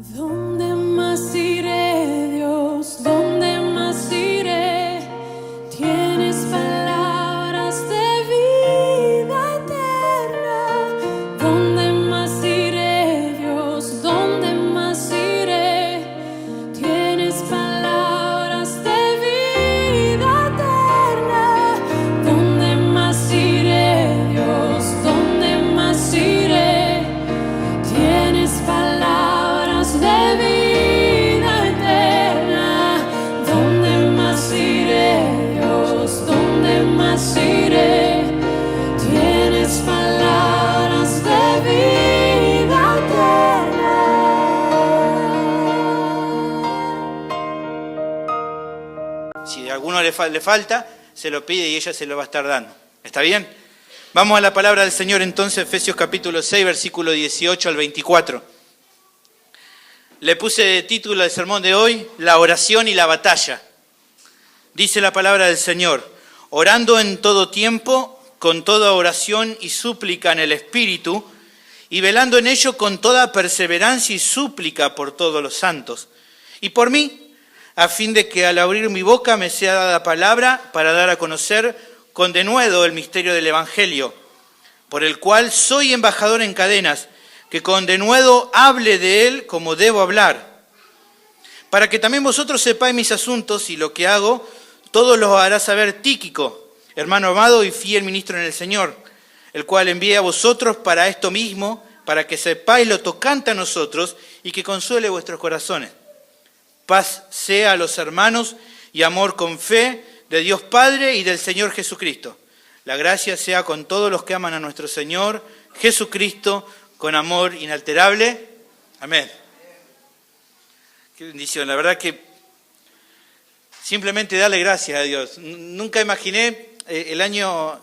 ¿Dónde más iré, Dios? ¿Dónde más iré? Tienes palabras de vida eterna. ¿Dónde más iré, Dios? ¿Dónde más iré? Tienes palabras de vida eterna. ¿Dónde más iré, Dios? ¿Dónde más iré? Tienes palabras de vida eterna. ¿Dónde más iré, Dios? ¿Dónde más iré? Tienes palabras de vida eterna. Si a alguno le falta, se lo pide y ella se lo va a estar dando. ¿Está bien? Vamos a la palabra del Señor entonces, Efesios capítulo 6, versículo 18 al 24. Le puse de título al sermón de hoy, la oración y la batalla. Dice la palabra del Señor, orando en todo tiempo, con toda oración y súplica en el Espíritu, y velando en ello con toda perseverancia y súplica por todos los santos. Y por mí, a fin de que al abrir mi boca me sea dada palabra para dar a conocer con denuedo el misterio del Evangelio, por el cual soy embajador en cadenas, que con denuedo hable de él como debo hablar, para que también vosotros sepáis mis asuntos y lo que hago, todo lo hará saber Tíquico, hermano amado y fiel ministro en el Señor, el cual envié a vosotros para esto mismo, para que sepáis lo tocante a nosotros y que consuele vuestros corazones. Paz sea a los hermanos y amor con fe de Dios Padre y del Señor Jesucristo. La gracia sea con todos los que aman a nuestro Señor Jesucristo, con amor inalterable. Amén. Qué bendición. La verdad que simplemente darle gracias a Dios. Nunca imaginé el año...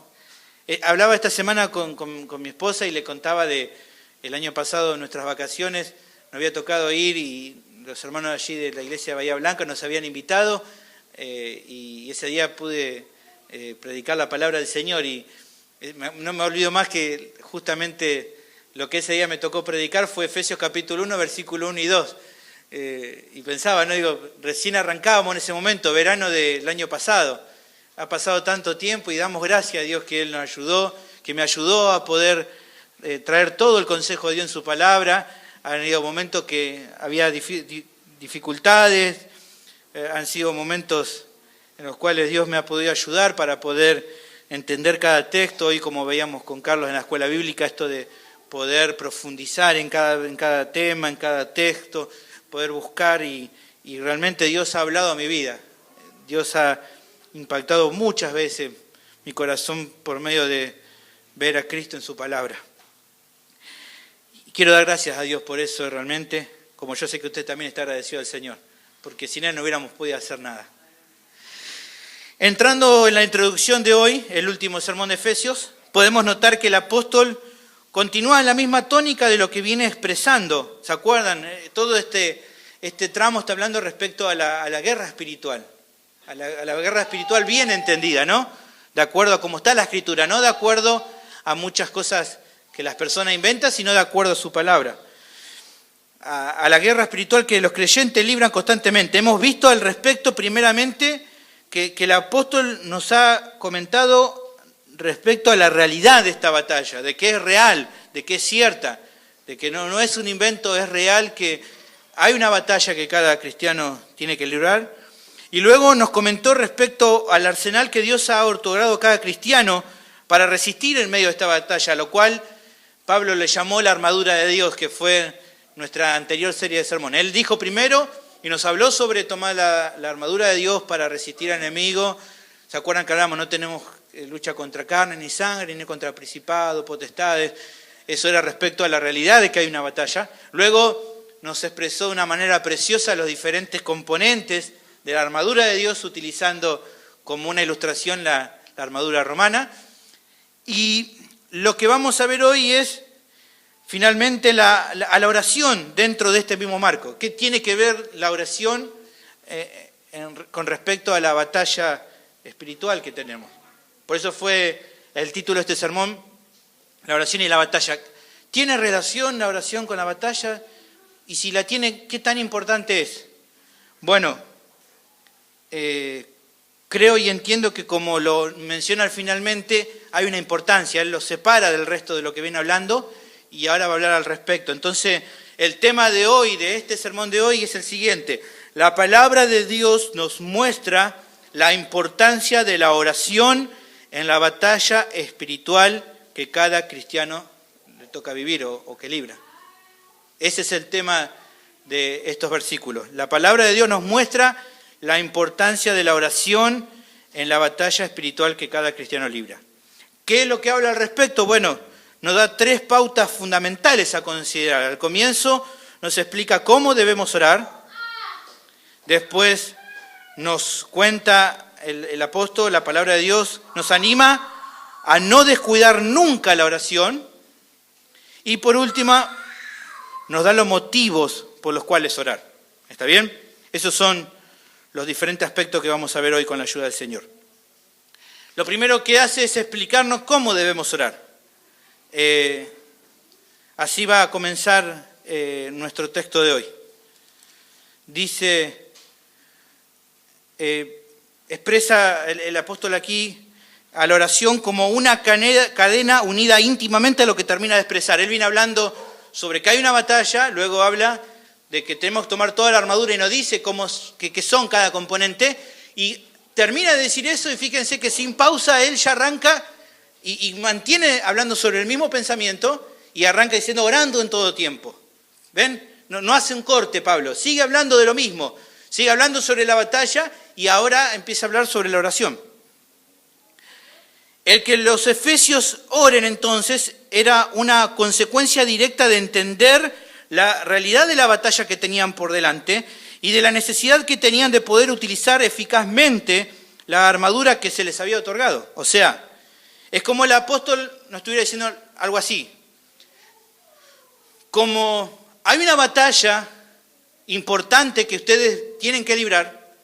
hablaba esta semana con mi esposa y le contaba de el año pasado, en nuestras vacaciones, nos había tocado ir y los hermanos allí de la iglesia de Bahía Blanca nos habían invitado y ese día pude predicar la palabra del Señor y no me olvido más que justamente lo que ese día me tocó predicar fue Efesios capítulo 1, versículo 1 y 2. Y pensaba, no digo, recién arrancábamos en ese momento, verano del año pasado. Ha pasado tanto tiempo y damos gracias a Dios que Él nos ayudó, que me ayudó a poder traer todo el consejo de Dios en su palabra. Han habido momentos que había dificultades, han sido momentos en los cuales Dios me ha podido ayudar para poder entender cada texto. Hoy, como veíamos con Carlos en la escuela bíblica, esto de poder profundizar en cada tema, en cada texto, poder buscar y realmente Dios ha hablado a mi vida. Dios ha impactado muchas veces mi corazón por medio de ver a Cristo en su palabra. Y quiero dar gracias a Dios por eso realmente, como yo sé que usted también está agradecido al Señor, porque sin Él no hubiéramos podido hacer nada. Entrando en la introducción de hoy, el último sermón de Efesios, podemos notar que el apóstol continúa en la misma tónica de lo que viene expresando. ¿Se acuerdan? Todo este tramo está hablando respecto a la guerra espiritual. A la guerra espiritual bien entendida, ¿no? De acuerdo a cómo está la Escritura, no de acuerdo a muchas cosas que las personas inventan, sino de acuerdo a su palabra. A la guerra espiritual que los creyentes libran constantemente. Hemos visto al respecto primeramente que el apóstol nos ha comentado respecto a la realidad de esta batalla, de que es real, de que es cierta, de que no es un invento, es real, que hay una batalla que cada cristiano tiene que librar. Y luego nos comentó respecto al arsenal que Dios ha otorgado a cada cristiano para resistir en medio de esta batalla, lo cual Pablo le llamó la armadura de Dios, que fue nuestra anterior serie de sermones. Él dijo primero y nos habló sobre tomar la armadura de Dios para resistir al enemigo. ¿Se acuerdan que hablamos? No tenemos lucha contra carne ni sangre, ni contra principados, potestades. Eso era respecto a la realidad de que hay una batalla. Luego nos expresó de una manera preciosa los diferentes componentes de la armadura de Dios, utilizando como una ilustración la armadura romana. Y lo que vamos a ver hoy es finalmente a la oración dentro de este mismo marco. ¿Qué tiene que ver la oración con respecto a la batalla espiritual que tenemos? Por eso fue el título de este sermón, la oración y la batalla. ¿Tiene relación la oración con la batalla? Y si la tiene, ¿qué tan importante es? Bueno, creo y entiendo que como lo menciona finalmente, hay una importancia. Él lo separa del resto de lo que viene hablando y ahora va a hablar al respecto. Entonces, el tema de hoy, de este sermón de hoy, es el siguiente. La palabra de Dios nos muestra la importancia de la oración en la batalla espiritual que cada cristiano le toca vivir o que libra. Ese es el tema de estos versículos. La palabra de Dios nos muestra la importancia de la oración en la batalla espiritual que cada cristiano libra. ¿Qué es lo que habla al respecto? Bueno, nos da 3 pautas fundamentales a considerar. Al comienzo nos explica cómo debemos orar. Después nos cuenta el apóstol, la palabra de Dios, nos anima a no descuidar nunca la oración. Y por último, nos da los motivos por los cuales orar. ¿Está bien? Esos son los diferentes aspectos que vamos a ver hoy con la ayuda del Señor. Lo primero que hace es explicarnos cómo debemos orar. Así va a comenzar nuestro texto de hoy. Dice, expresa el apóstol aquí a la oración como una cadena unida íntimamente a lo que termina de expresar. Él viene hablando sobre que hay una batalla, luego habla de que tenemos que tomar toda la armadura y nos dice qué son cada componente, y termina de decir eso y fíjense que sin pausa él ya arranca y mantiene hablando sobre el mismo pensamiento y arranca diciendo orando en todo tiempo. ¿Ven? No hace un corte Pablo, sigue hablando de lo mismo, sigue hablando sobre la batalla y ahora empieza a hablar sobre la oración. El que los efesios oren entonces era una consecuencia directa de entender la realidad de la batalla que tenían por delante y de la necesidad que tenían de poder utilizar eficazmente la armadura que se les había otorgado. O sea, es como el apóstol nos estuviera diciendo algo así. Como hay una batalla importante que ustedes tienen que librar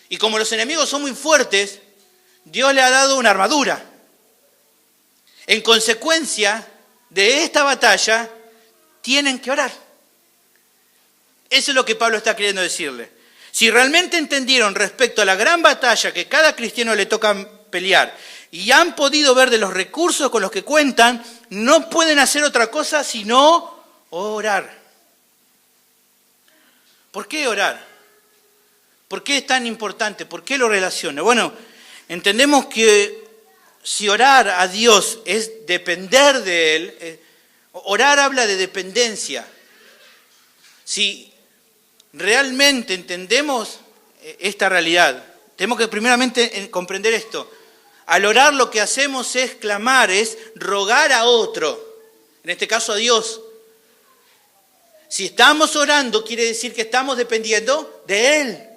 y como los enemigos son muy fuertes, Dios le ha dado una armadura. En consecuencia de esta batalla, tienen que orar. Eso es lo que Pablo está queriendo decirle. Si realmente entendieron respecto a la gran batalla que cada cristiano le toca pelear y han podido ver de los recursos con los que cuentan, no pueden hacer otra cosa sino orar. ¿Por qué orar? ¿Por qué es tan importante? ¿Por qué lo relaciona? Bueno, entendemos que si orar a Dios es depender de Él, orar habla de dependencia. Si realmente entendemos esta realidad, tenemos que primeramente comprender esto. Al orar lo que hacemos es clamar, es rogar a otro, en este caso a Dios. Si estamos orando, quiere decir que estamos dependiendo de Él.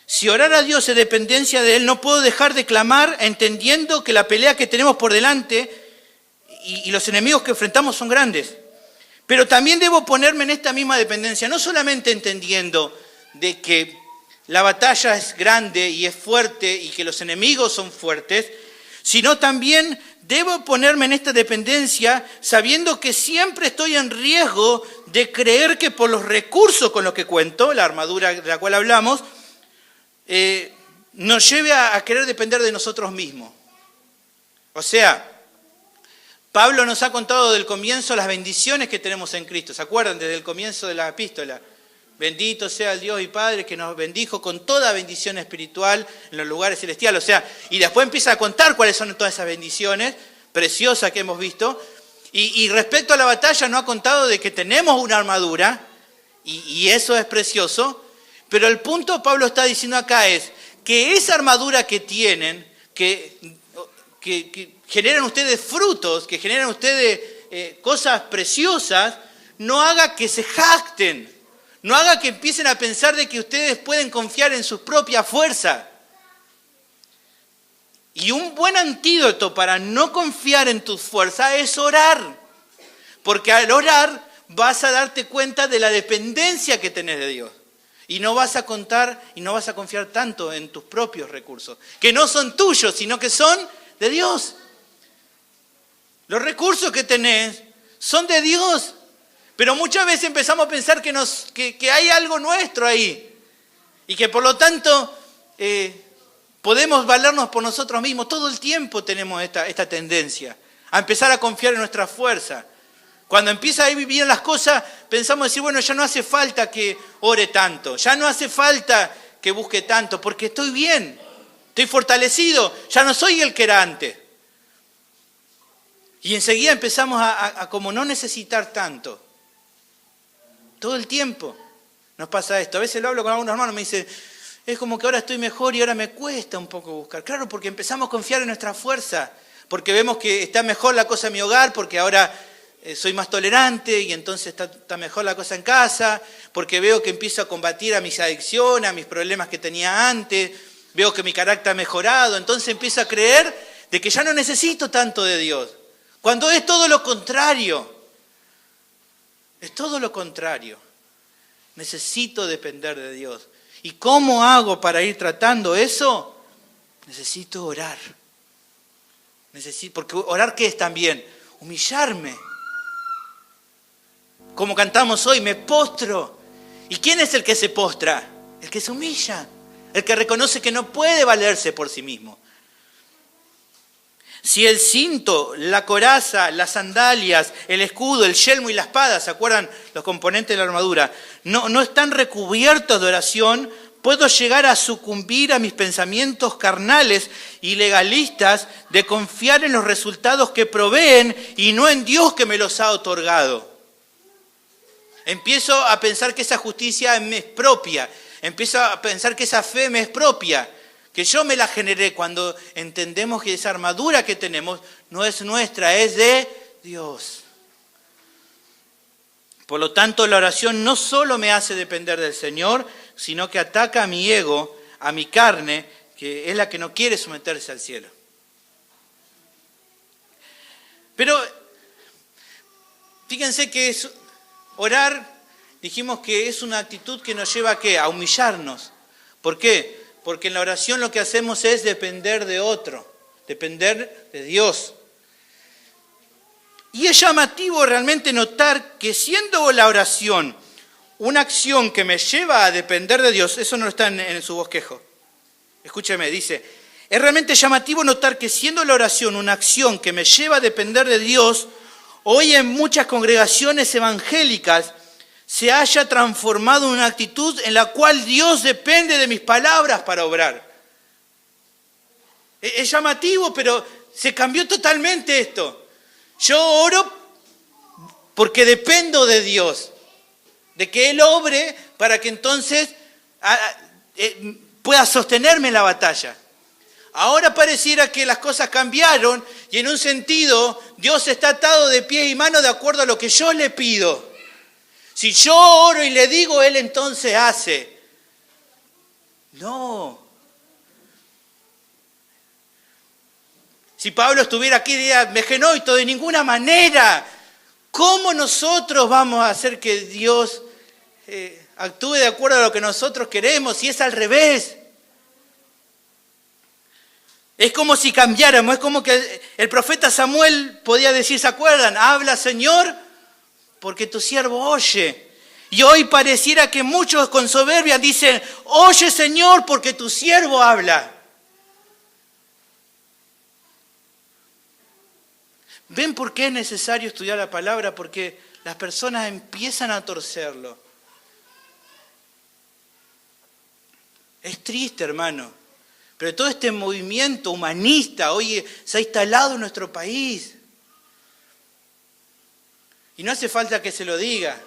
Si orar a Dios es dependencia de Él, no puedo dejar de clamar entendiendo que la pelea que tenemos por delante y los enemigos que enfrentamos son grandes. Pero también debo ponerme en esta misma dependencia, no solamente entendiendo de que la batalla es grande y es fuerte y que los enemigos son fuertes, sino también debo ponerme en esta dependencia sabiendo que siempre estoy en riesgo de creer que por los recursos con los que cuento, la armadura de la cual hablamos, nos lleve a querer depender de nosotros mismos. O sea, Pablo nos ha contado del comienzo las bendiciones que tenemos en Cristo. ¿Se acuerdan? Desde el comienzo de la epístola. Bendito sea el Dios y Padre que nos bendijo con toda bendición espiritual en los lugares celestiales. O sea, y después empieza a contar cuáles son todas esas bendiciones preciosas que hemos visto. Y respecto a la batalla nos ha contado de que tenemos una armadura y eso es precioso. Pero el punto Pablo está diciendo acá es que esa armadura que tienen, que generan ustedes frutos, que generan ustedes cosas preciosas, no haga que se jacten, no haga que empiecen a pensar de que ustedes pueden confiar en su propia fuerza. Y un buen antídoto para no confiar en tus fuerzas es orar, porque al orar vas a darte cuenta de la dependencia que tenés de Dios. Y no vas a contar y no vas a confiar tanto en tus propios recursos, que no son tuyos, sino que son de Dios. Los recursos que tenés son de Dios. Pero muchas veces empezamos a pensar que hay algo nuestro ahí. Y que por lo tanto podemos valernos por nosotros mismos. Todo el tiempo tenemos esta tendencia a empezar a confiar en nuestra fuerza. Cuando empieza a ir bien las cosas, pensamos decir, bueno, ya no hace falta que ore tanto, ya no hace falta que busque tanto, porque estoy bien, estoy fortalecido, ya no soy el que era antes. Y enseguida empezamos a como no necesitar tanto. Todo el tiempo nos pasa esto. A veces lo hablo con algunos hermanos, me dicen, es como que ahora estoy mejor y ahora me cuesta un poco buscar. Claro, porque empezamos a confiar en nuestra fuerza, porque vemos que está mejor la cosa en mi hogar, porque ahora soy más tolerante y entonces está mejor la cosa en casa, porque veo que empiezo a combatir a mis adicciones, a mis problemas que tenía antes, veo que mi carácter ha mejorado, entonces empiezo a creer de que ya no necesito tanto de Dios, cuando es todo lo contrario. Es todo lo contrario. Necesito depender de Dios. ¿Y cómo hago para ir tratando eso? Necesito orar. Porque orar, ¿qué es también? Humillarme. Como cantamos hoy, me postro. ¿Y quién es el que se postra? El que se humilla. El que reconoce que no puede valerse por sí mismo. Si el cinto, la coraza, las sandalias, el escudo, el yelmo y la espada, ¿se acuerdan los componentes de la armadura? No están recubiertos de oración, puedo llegar a sucumbir a mis pensamientos carnales y legalistas de confiar en los resultados que proveen y no en Dios que me los ha otorgado. Empiezo a pensar que esa justicia me es propia, empiezo a pensar que esa fe me es propia, que yo me la generé, cuando entendemos que esa armadura que tenemos no es nuestra, es de Dios. Por lo tanto, la oración no solo me hace depender del Señor, sino que ataca a mi ego, a mi carne, que es la que no quiere someterse al cielo. Pero fíjense que orar, dijimos que es una actitud que nos lleva ¿a qué? A humillarnos. ¿Por qué? Porque en la oración lo que hacemos es depender de otro, depender de Dios. Y es llamativo realmente notar que siendo la oración una acción que me lleva a depender de Dios, eso no está en su bosquejo. Escúcheme, dice, es realmente llamativo notar que siendo la oración una acción que me lleva a depender de Dios, hoy en muchas congregaciones evangélicas se haya transformado en una actitud en la cual Dios depende de mis palabras para obrar. Es llamativo, pero se cambió totalmente esto. Yo oro porque dependo de Dios, de que Él obre para que entonces pueda sostenerme en la batalla. Ahora pareciera que las cosas cambiaron y en un sentido Dios está atado de pies y manos de acuerdo a lo que yo le pido. Si yo oro y le digo, Él entonces hace. No. Si Pablo estuviera aquí, diría, Megenoito, de ninguna manera. ¿Cómo nosotros vamos a hacer que Dios actúe de acuerdo a lo que nosotros queremos? Si es al revés. Es como si cambiáramos, es como que el profeta Samuel podía decir, ¿se acuerdan? Habla, Señor, porque tu siervo oye. Y hoy pareciera que muchos con soberbia dicen, oye, Señor, porque tu siervo habla. ¿Ven por qué es necesario estudiar la palabra? Porque las personas empiezan a torcerlo. Es triste, hermano. Pero todo este movimiento humanista hoy se ha instalado en nuestro país. Y no hace falta que se lo diga.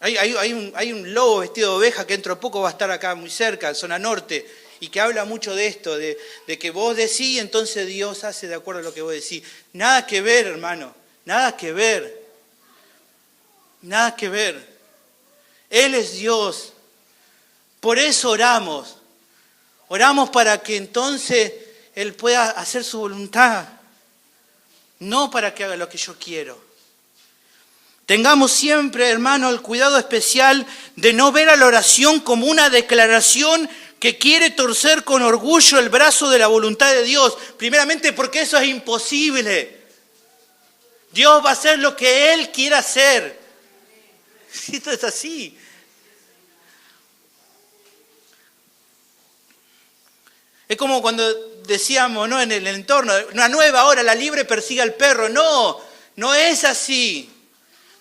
Hay un lobo vestido de oveja que dentro de poco va a estar acá muy cerca, en zona norte, y que habla mucho de esto, de que vos decís, entonces Dios hace de acuerdo a lo que vos decís. Nada que ver, hermano, nada que ver. Nada que ver. Él es Dios. Por eso oramos. Oramos para que entonces Él pueda hacer su voluntad. No para que haga lo que yo quiero. Tengamos siempre, hermano, el cuidado especial de no ver a la oración como una declaración que quiere torcer con orgullo el brazo de la voluntad de Dios. Primeramente porque eso es imposible. Dios va a hacer lo que Él quiera hacer. Esto es así. Es como cuando decíamos, ¿no?, en el entorno, una nueva hora, la liebre persigue al perro. No, no es así.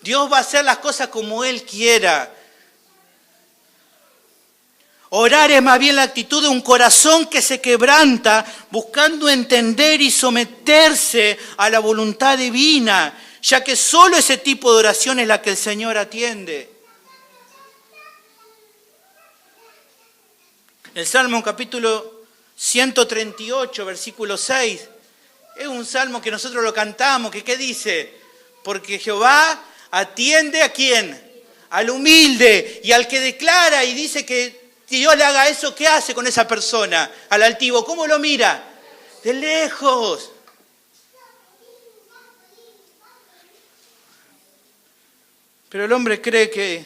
Dios va a hacer las cosas como Él quiera. Orar es más bien la actitud de un corazón que se quebranta buscando entender y someterse a la voluntad divina, ya que solo ese tipo de oración es la que el Señor atiende. El Salmo capítulo 138, versículo 6, es un salmo que nosotros lo cantamos, que ¿qué dice? Porque Jehová atiende ¿a quién? Al humilde, y al que declara y dice que Dios le haga eso, ¿qué hace con esa persona? Al altivo, ¿cómo lo mira? De lejos. Pero el hombre cree que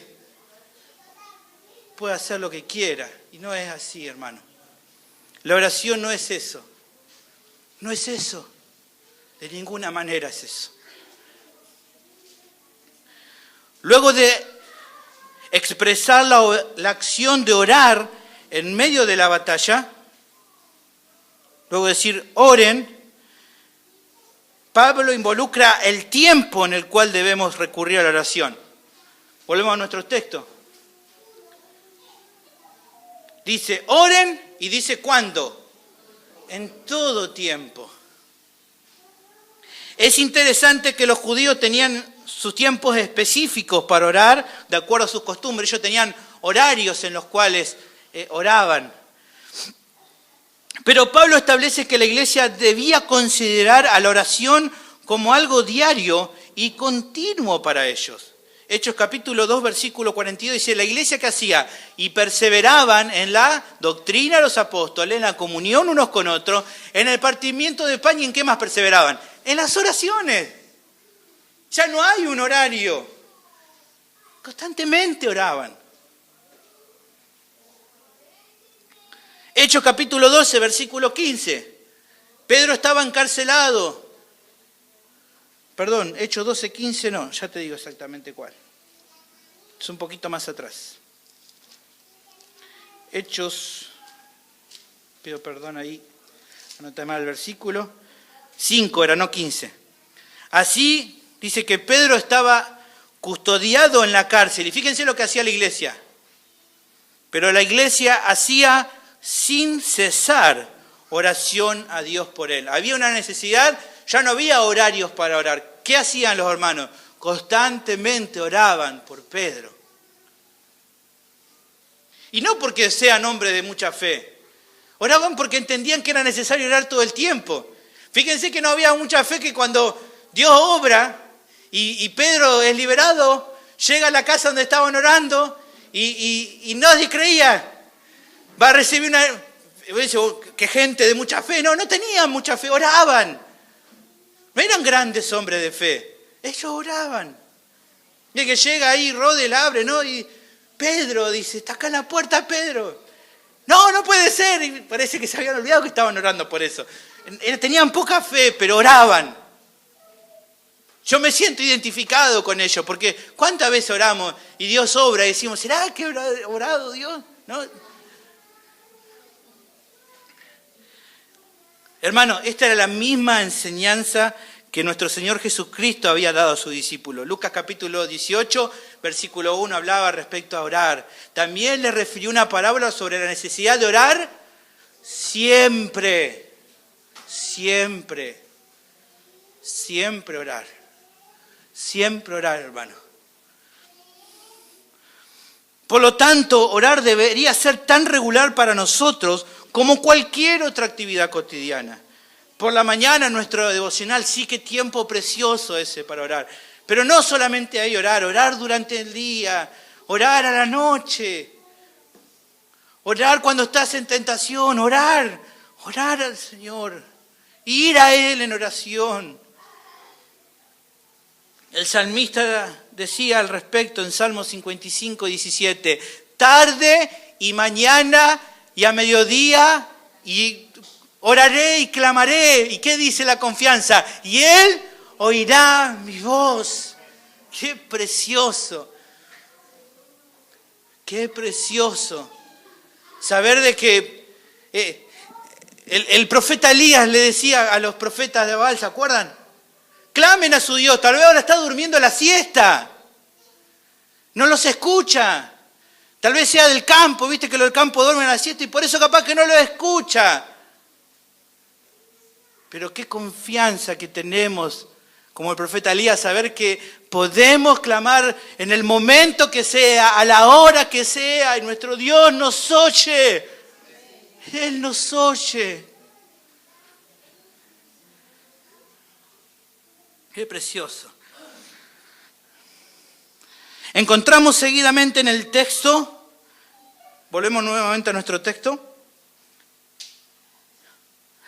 puede hacer lo que quiera, y no es así, hermano. La oración no es eso. No es eso. De ninguna manera es eso. Luego de expresar la acción de orar en medio de la batalla, luego de decir oren, Pablo involucra el tiempo en el cual debemos recurrir a la oración. Volvemos a nuestro texto. Dice oren y dice ¿cuándo? En todo tiempo. Es interesante que los judíos tenían sus tiempos específicos para orar, de acuerdo a sus costumbres. Ellos tenían horarios en los cuales oraban. Pero Pablo establece que la iglesia debía considerar a la oración como algo diario y continuo para ellos. Hechos capítulo 2, versículo 42 dice, la iglesia que hacía y perseveraban en la doctrina de los apóstoles, en la comunión unos con otros, en el partimiento de pan y en qué más perseveraban. En las oraciones. Ya no hay un horario. Constantemente oraban. Hechos capítulo 12, versículo 15. Pedro estaba encarcelado. Perdón, Hechos 12, 15 no, ya te digo exactamente cuál. Es un poquito más atrás. Hechos, pido perdón ahí, anoté mal el versículo. 5 era, no 15. Así dice que Pedro estaba custodiado en la cárcel. Y fíjense lo que hacía la iglesia. Pero la iglesia hacía sin cesar oración a Dios por él. Había una necesidad, ya no había horarios para orar. ¿Qué hacían los hermanos? Constantemente oraban por Pedro. Y no porque sean hombres de mucha fe. Oraban porque entendían que era necesario orar todo el tiempo. Fíjense que no había mucha fe que cuando Dios obra y Pedro es liberado, llega a la casa donde estaban orando y nadie creía. Va a recibir una... ¿Qué gente de mucha fe? No tenían mucha fe, oraban. No eran grandes hombres de fe. Ellos oraban. Y que llega ahí, Rode, la abre, ¿no? Y Pedro dice, está acá en la puerta Pedro. No puede ser. Y parece que se habían olvidado que estaban orando por eso. Tenían poca fe, pero oraban. Yo me siento identificado con ellos, porque ¿cuántas veces oramos y Dios obra y decimos, ¿será que ha orado Dios? ¿No? Hermano, esta era la misma enseñanza que nuestro Señor Jesucristo había dado a sus discípulos. Lucas capítulo 18, versículo 1 hablaba respecto a orar. También le refirió una parábola sobre la necesidad de orar siempre. Siempre orar. Siempre orar, hermano. Por lo tanto, orar debería ser tan regular para nosotros como cualquier otra actividad cotidiana. Por la mañana nuestro devocional, sí, qué tiempo precioso ese para orar. Pero no solamente ahí orar durante el día, orar a la noche, orar cuando estás en tentación, orar al Señor, ir a Él en oración. El salmista decía al respecto en Salmo 55, 17, tarde y mañana y a mediodía y oraré y clamaré. ¿Y qué dice la confianza? Y Él oirá mi voz. ¡Qué precioso! ¡Qué precioso! Saber de que el profeta Elías le decía a los profetas de Baal, ¿se acuerdan? Clamen a su Dios, tal vez ahora está durmiendo la siesta. No los escucha. Tal vez sea del campo, viste que los del campo duermen a la siesta y por eso capaz que no lo escucha. Pero qué confianza que tenemos como el profeta Elías, saber que podemos clamar en el momento que sea, a la hora que sea, y nuestro Dios nos oye. Él nos oye. Qué precioso. Encontramos seguidamente en el texto, volvemos nuevamente a nuestro texto,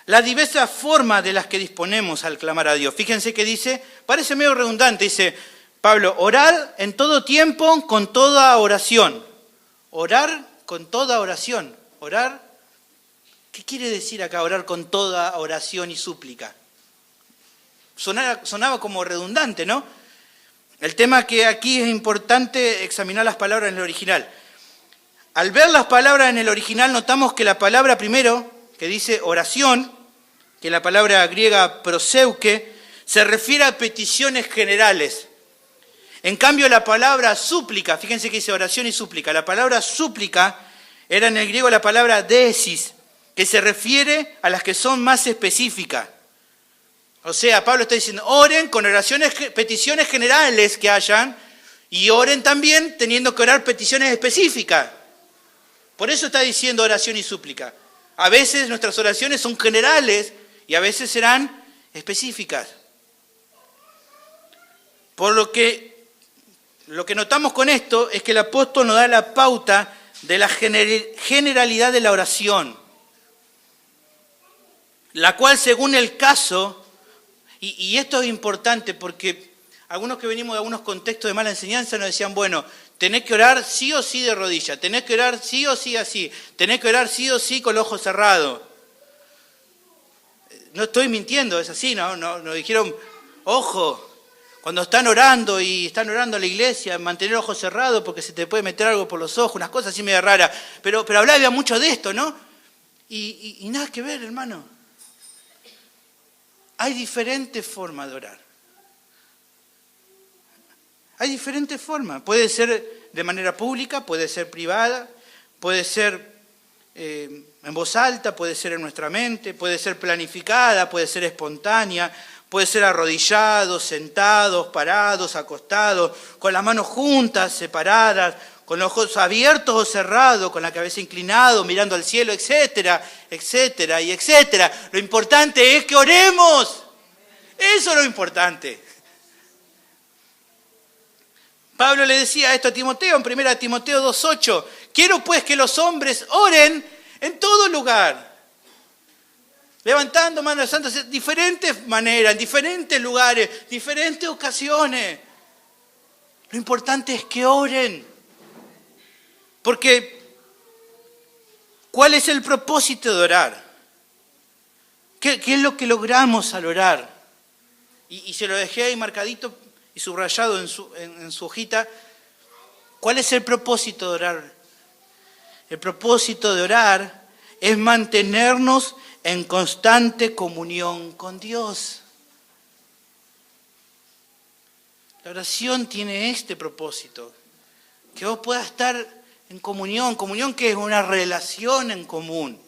las diversas formas de las que disponemos al clamar a Dios. Fíjense que dice, parece medio redundante, dice Pablo, orar en todo tiempo con toda oración. Orar con toda oración. Orar, ¿qué quiere decir acá orar con toda oración y súplica? Sonaba como redundante, ¿no? El tema que aquí es importante examinar las palabras en el original. Al ver las palabras en el original notamos que la palabra primero, que dice oración, que la palabra griega proseuke, se refiere a peticiones generales. En cambio la palabra súplica, fíjense que dice oración y súplica, la palabra súplica era en el griego la palabra deesis, que se refiere a las que son más específicas. O sea, Pablo está diciendo, oren con oraciones, peticiones generales que hayan, y oren también teniendo que orar peticiones específicas. Por eso está diciendo oración y súplica. A veces nuestras oraciones son generales y a veces serán específicas. Por lo que notamos con esto es que el apóstol nos da la pauta de la generalidad de la oración, la cual según el caso, y esto es importante porque algunos que venimos de algunos contextos de mala enseñanza nos decían, bueno, tenés que orar sí o sí de rodillas, tenés que orar sí o sí así, tenés que orar sí o sí con los ojos cerrados. No estoy mintiendo, es así, ¿no? Nos dijeron, ojo, cuando están orando y están orando a la iglesia, mantener los ojos cerrados porque se te puede meter algo por los ojos, unas cosas así medio raras. Pero hablaba mucho de esto, ¿no? Y nada que ver, hermano. Hay diferentes formas de orar. Hay diferentes formas. Puede ser de manera pública, puede ser privada, puede ser en voz alta, puede ser en nuestra mente, puede ser planificada, puede ser espontánea, puede ser arrodillados, sentados, parados, acostados, con las manos juntas, separadas, con los ojos abiertos o cerrados, con la cabeza inclinada, mirando al cielo, etcétera, etcétera y etcétera. Lo importante es que oremos. Eso es lo importante. Pablo le decía esto a Timoteo en 1 Timoteo 2:8. Quiero pues que los hombres oren en todo lugar, levantando manos santas de diferentes maneras, en diferentes lugares, diferentes ocasiones. Lo importante es que oren. Porque, ¿cuál es el propósito de orar? ¿Qué es lo que logramos al orar? Y se lo dejé ahí marcadito y subrayado en su hojita. ¿Cuál es el propósito de orar? El propósito de orar es mantenernos en constante comunión con Dios. La oración tiene este propósito, que vos puedas estar en comunión que es una relación en común.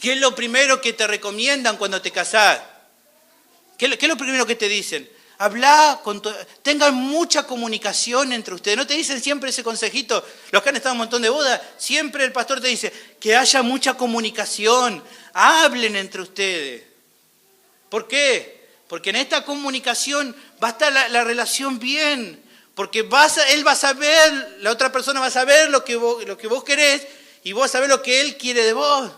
¿Qué es lo primero que te recomiendan cuando te casás? ¿Qué es lo primero que te dicen? Tengan mucha comunicación entre ustedes. ¿No te dicen siempre ese consejito? Los que han estado en un montón de bodas, siempre el pastor te dice que haya mucha comunicación, hablen entre ustedes. ¿Por qué? Porque en esta comunicación va a estar la relación bien, porque él va a saber, la otra persona va a saber lo que vos querés y vos vas a saber lo que él quiere de vos.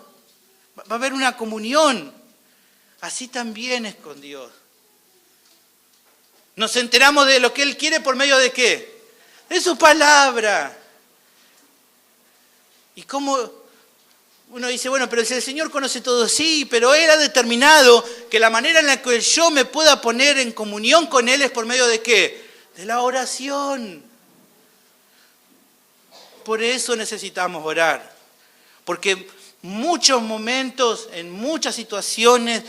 Va a haber una comunión. Así también es con Dios. Nos enteramos de lo que Él quiere por medio de ¿qué? De su palabra. ¿Y cómo Uno dice, bueno, pero si el Señor conoce todo, sí, pero Él ha determinado que la manera en la que yo me pueda poner en comunión con Él es por medio de ¿qué? De la oración. Por eso necesitamos orar. Porque muchos momentos, en muchas situaciones,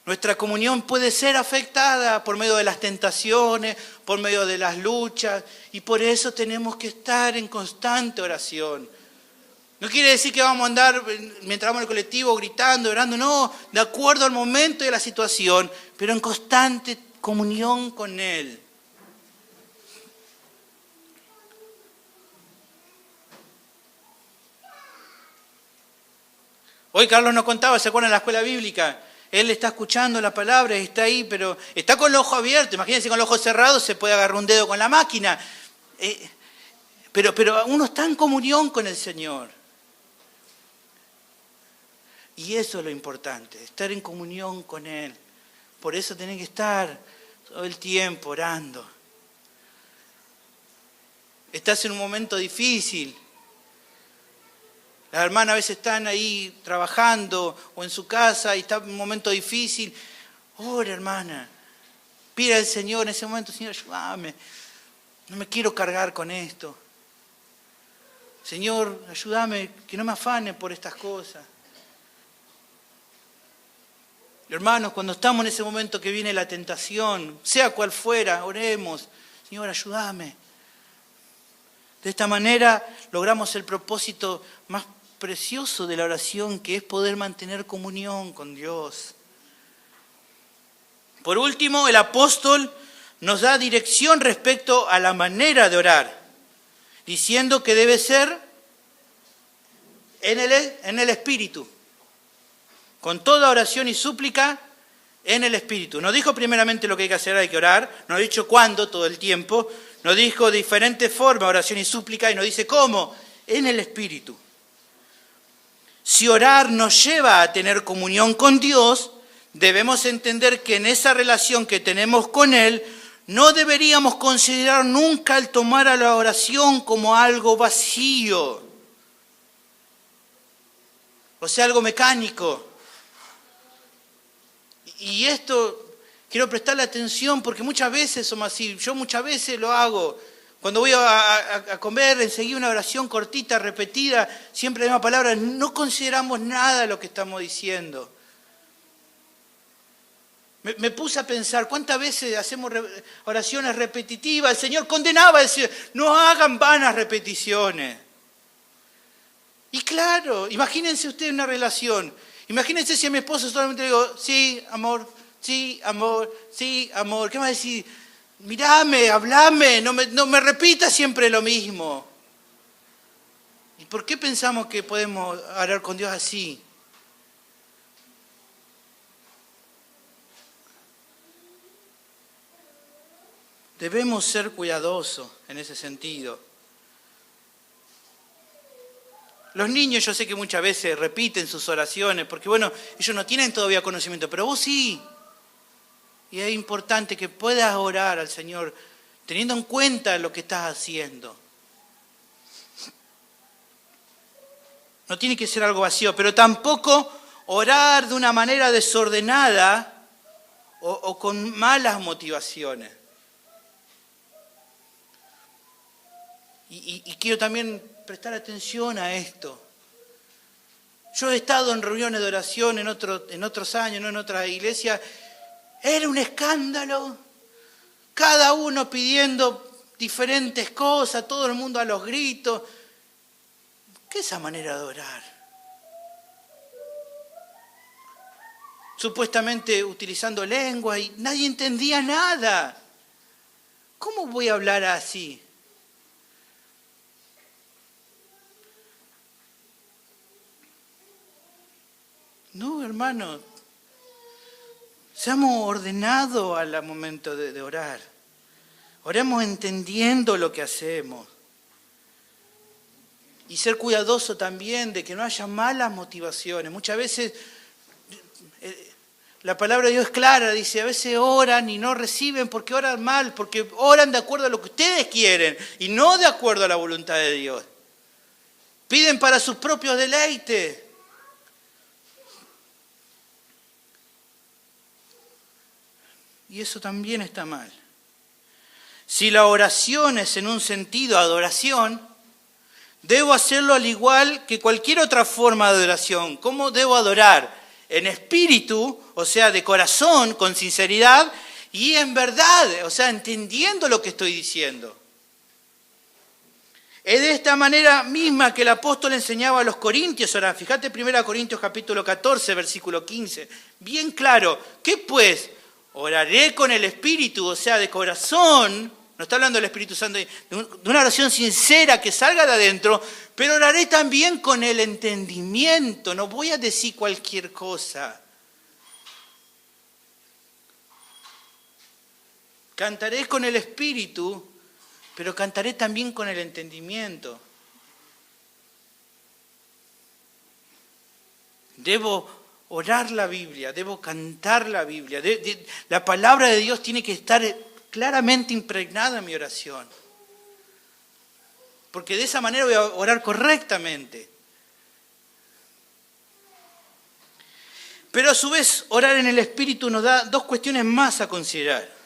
nuestra comunión puede ser afectada por medio de las tentaciones, por medio de las luchas, y por eso tenemos que estar en constante oración. No quiere decir que vamos a andar mientras vamos en el colectivo gritando, orando, no, de acuerdo al momento y a la situación, pero en constante comunión con Él. Hoy Carlos nos contaba, ¿se acuerdan de la escuela bíblica? Él está escuchando la palabra, está ahí, pero está con el ojo abierto. Imagínense con el ojo cerrado se puede agarrar un dedo con la máquina. Pero uno está en comunión con el Señor. Y eso es lo importante, estar en comunión con Él. Por eso tienen que estar todo el tiempo orando. Estás en un momento difícil. Las hermanas a veces están ahí trabajando o en su casa y está en un momento difícil. Ora, hermana. Pide al Señor en ese momento, Señor, ayúdame. No me quiero cargar con esto. Señor, ayúdame, que no me afane por estas cosas. Hermanos, cuando estamos en ese momento que viene la tentación, sea cual fuera, oremos. Señor, ayúdame. De esta manera logramos el propósito más precioso de la oración, que es poder mantener comunión con Dios. Por último, el apóstol nos da dirección respecto a la manera de orar, diciendo que debe ser en el Espíritu, con toda oración y súplica en el Espíritu. Nos dijo primeramente lo que hay que hacer, hay que orar, nos ha dicho cuándo, todo el tiempo, nos dijo de diferentes formas, oración y súplica, y nos dice cómo, en el Espíritu. Si orar nos lleva a tener comunión con Dios, debemos entender que en esa relación que tenemos con Él, no deberíamos considerar nunca el tomar a la oración como algo vacío, o sea, algo mecánico. Y esto quiero prestarle atención porque muchas veces somos así, yo muchas veces lo hago. Cuando voy a comer, enseguida una oración cortita, repetida, siempre la misma palabra, no consideramos nada de lo que estamos diciendo. Me puse a pensar, ¿cuántas veces hacemos oraciones repetitivas? El Señor condenaba, decía, no hagan vanas repeticiones. Y claro, imagínense ustedes una relación. Imagínense si a mi esposo solamente le digo, sí, amor, sí, amor, sí, amor. ¿Qué me va a decir? Mírame, hablame, no me repitas siempre lo mismo. ¿Y por qué pensamos que podemos orar con Dios así? Debemos ser cuidadosos en ese sentido. Los niños yo sé que muchas veces repiten sus oraciones porque, bueno, ellos no tienen todavía conocimiento, pero vos sí. Y es importante que puedas orar al Señor teniendo en cuenta lo que estás haciendo. No tiene que ser algo vacío, pero tampoco orar de una manera desordenada o con malas motivaciones. Y quiero también prestar atención a esto. Yo he estado en reuniones de oración en otros años, no en otras iglesias. Era un escándalo. Cada uno pidiendo diferentes cosas, todo el mundo a los gritos. ¿Qué es esa manera de orar? Supuestamente utilizando lengua y nadie entendía nada. ¿Cómo voy a hablar así? No, hermano, seamos ordenados al momento de orar. Oremos entendiendo lo que hacemos. Y ser cuidadoso también de que no haya malas motivaciones. Muchas veces la palabra de Dios es clara, dice, a veces oran y no reciben porque oran mal, porque oran de acuerdo a lo que ustedes quieren y no de acuerdo a la voluntad de Dios. Piden para sus propios deleites. Y eso también está mal. Si la oración es en un sentido adoración, debo hacerlo al igual que cualquier otra forma de adoración. ¿Cómo debo adorar? En espíritu, o sea, de corazón, con sinceridad, y en verdad, o sea, entendiendo lo que estoy diciendo. Es de esta manera misma que el apóstol enseñaba a los corintios. Ahora, fíjate 1 Corintios capítulo 14, versículo 15. Bien claro. ¿Qué pues? Oraré con el espíritu, o sea, de corazón. No está hablando del Espíritu Santo, de una oración sincera que salga de adentro, pero oraré también con el entendimiento. No voy a decir cualquier cosa. Cantaré con el espíritu, pero cantaré también con el entendimiento. Debo orar la Biblia, debo cantar la Biblia. La palabra de Dios tiene que estar claramente impregnada en mi oración. Porque de esa manera voy a orar correctamente. Pero a su vez, orar en el Espíritu nos da dos cuestiones más a considerar.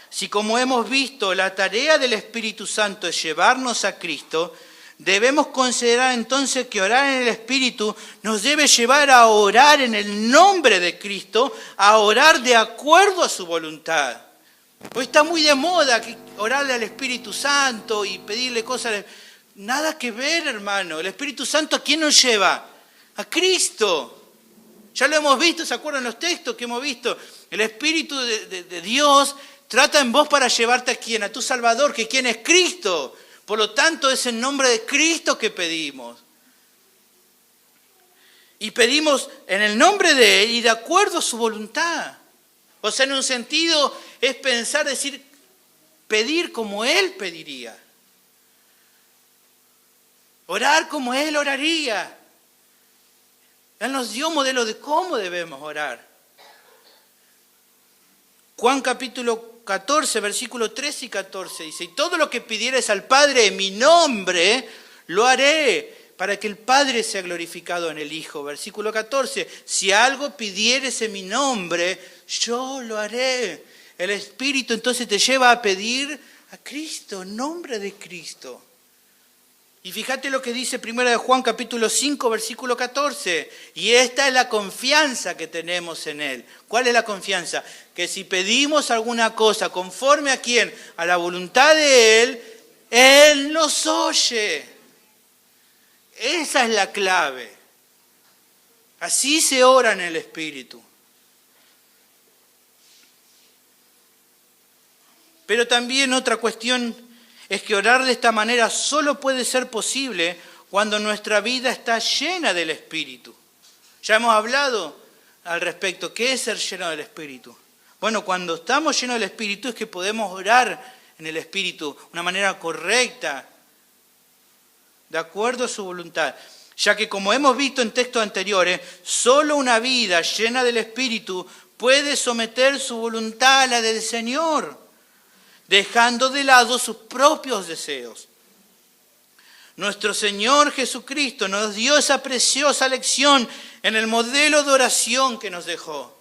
Si, como hemos visto, la tarea del Espíritu Santo es llevarnos a Cristo, debemos considerar entonces que orar en el Espíritu nos debe llevar a orar en el nombre de Cristo, a orar de acuerdo a su voluntad. Hoy está muy de moda orarle al Espíritu Santo y pedirle cosas. Nada que ver, hermano. El Espíritu Santo, ¿a quién nos lleva? A Cristo. Ya lo hemos visto, ¿se acuerdan los textos que hemos visto? El Espíritu de Dios trata en vos para llevarte a quién, a tu Salvador, que quién es Cristo. Por lo tanto, es en nombre de Cristo que pedimos. Y pedimos en el nombre de Él y de acuerdo a su voluntad. O sea, en un sentido es pensar, decir, pedir como Él pediría. Orar como Él oraría. Él nos dio modelo de cómo debemos orar. Juan capítulo 14, versículos 13 y 14 dice, y todo lo que pidieres al Padre en mi nombre, lo haré, para que el Padre sea glorificado en el Hijo. Versículo 14, si algo pidieres en mi nombre, yo lo haré. El Espíritu entonces te lleva a pedir a Cristo, en nombre de Cristo. Y fíjate lo que dice 1 Juan capítulo 5, versículo 14. Y esta es la confianza que tenemos en Él. ¿Cuál es la confianza? Que si pedimos alguna cosa conforme a quién, a la voluntad de Él, Él nos oye. Esa es la clave. Así se ora en el Espíritu. Pero también otra cuestión es que orar de esta manera solo puede ser posible cuando nuestra vida está llena del Espíritu. Ya hemos hablado al respecto. ¿Qué es ser lleno del Espíritu? Bueno, cuando estamos llenos del Espíritu es que podemos orar en el Espíritu de una manera correcta, de acuerdo a su voluntad. Ya que, como hemos visto en textos anteriores, solo una vida llena del Espíritu puede someter su voluntad a la del Señor, dejando de lado sus propios deseos. Nuestro Señor Jesucristo nos dio esa preciosa lección en el modelo de oración que nos dejó.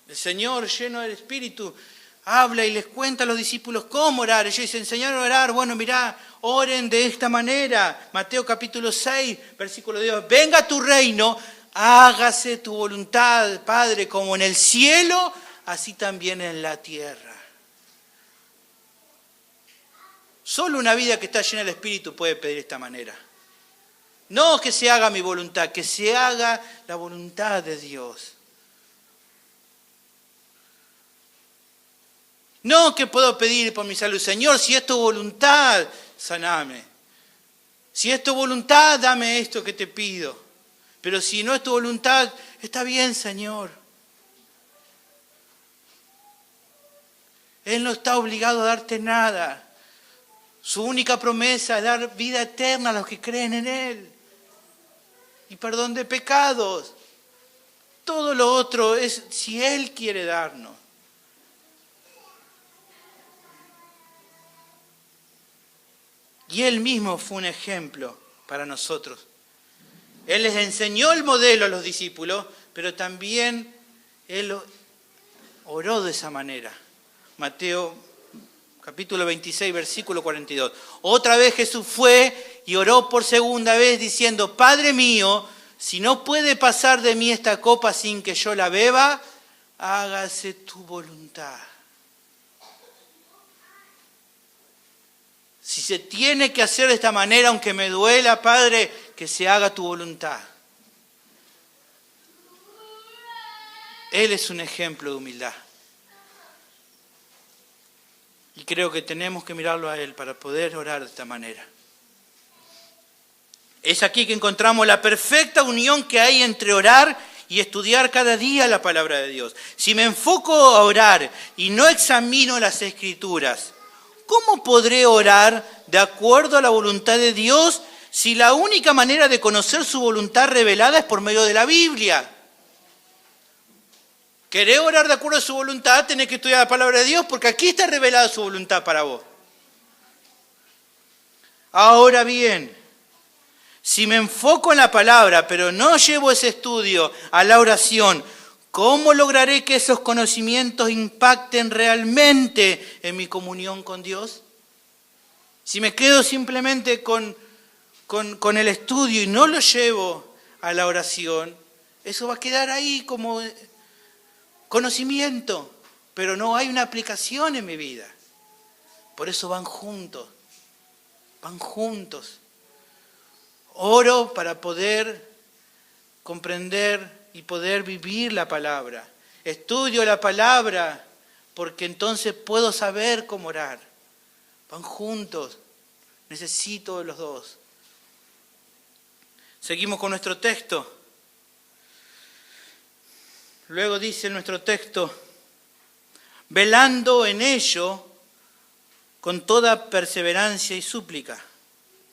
El Señor, lleno del Espíritu, habla y les cuenta a los discípulos cómo orar. Ellos dicen, enseñaron a orar. Bueno, mirá, oren de esta manera. Mateo capítulo 6, versículo 2. Venga tu reino, hágase tu voluntad, Padre, como en el cielo, así también en la tierra. Solo una vida que está llena del Espíritu puede pedir de esta manera. No que se haga mi voluntad, que se haga la voluntad de Dios. No que puedo pedir por mi salud, Señor, si es tu voluntad, saname. Si es tu voluntad, dame esto que te pido. Pero si no es tu voluntad, está bien, Señor. Él no está obligado a darte nada. Su única promesa es dar vida eterna a los que creen en Él. Y perdón de pecados. Todo lo otro es si Él quiere darnos. Y Él mismo fue un ejemplo para nosotros. Él les enseñó el modelo a los discípulos, pero también Él oró de esa manera. Mateo capítulo 26, versículo 42. Otra vez Jesús fue y oró por segunda vez diciendo, Padre mío, si no puede pasar de mí esta copa sin que yo la beba, hágase tu voluntad. Si se tiene que hacer de esta manera, aunque me duela, Padre, que se haga tu voluntad. Él es un ejemplo de humildad. Y creo que tenemos que mirarlo a Él para poder orar de esta manera. Es aquí que encontramos la perfecta unión que hay entre orar y estudiar cada día la palabra de Dios. Si me enfoco a orar y no examino las Escrituras, ¿cómo podré orar de acuerdo a la voluntad de Dios si la única manera de conocer su voluntad revelada es por medio de la Biblia? ¿Querés orar de acuerdo a su voluntad? Tenés que estudiar la palabra de Dios porque aquí está revelada su voluntad para vos. Ahora bien, si me enfoco en la palabra pero no llevo ese estudio a la oración, ¿cómo lograré que esos conocimientos impacten realmente en mi comunión con Dios? Si me quedo simplemente con el estudio y no lo llevo a la oración, eso va a quedar ahí como conocimiento, pero no hay una aplicación en mi vida. Por eso van juntos, van juntos. Oro para poder comprender y poder vivir la palabra. Estudio la palabra porque entonces puedo saber cómo orar. Van juntos, necesito de los dos. Seguimos con nuestro texto. Luego dice nuestro texto, velando en ello con toda perseverancia y súplica.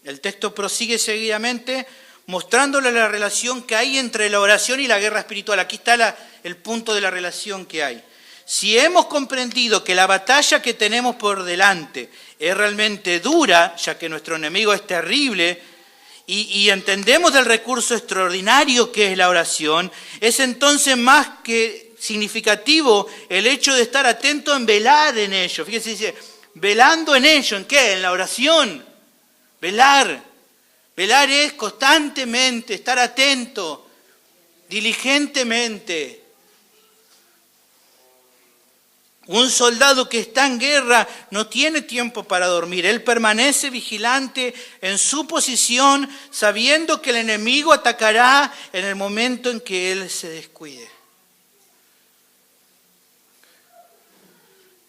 El texto prosigue seguidamente mostrándole la relación que hay entre la oración y la guerra espiritual. Aquí está el punto de la relación que hay. Si hemos comprendido que la batalla que tenemos por delante es realmente dura, ya que nuestro enemigo es terrible, y entendemos del recurso extraordinario que es la oración, es entonces más que significativo el hecho de estar atento en velar en ello. Fíjense, dice, velando en ello, ¿en qué? En la oración. Velar. Velar es constantemente, estar atento, diligentemente. Un soldado que está en guerra no tiene tiempo para dormir. Él permanece vigilante en su posición, sabiendo que el enemigo atacará en el momento en que él se descuide.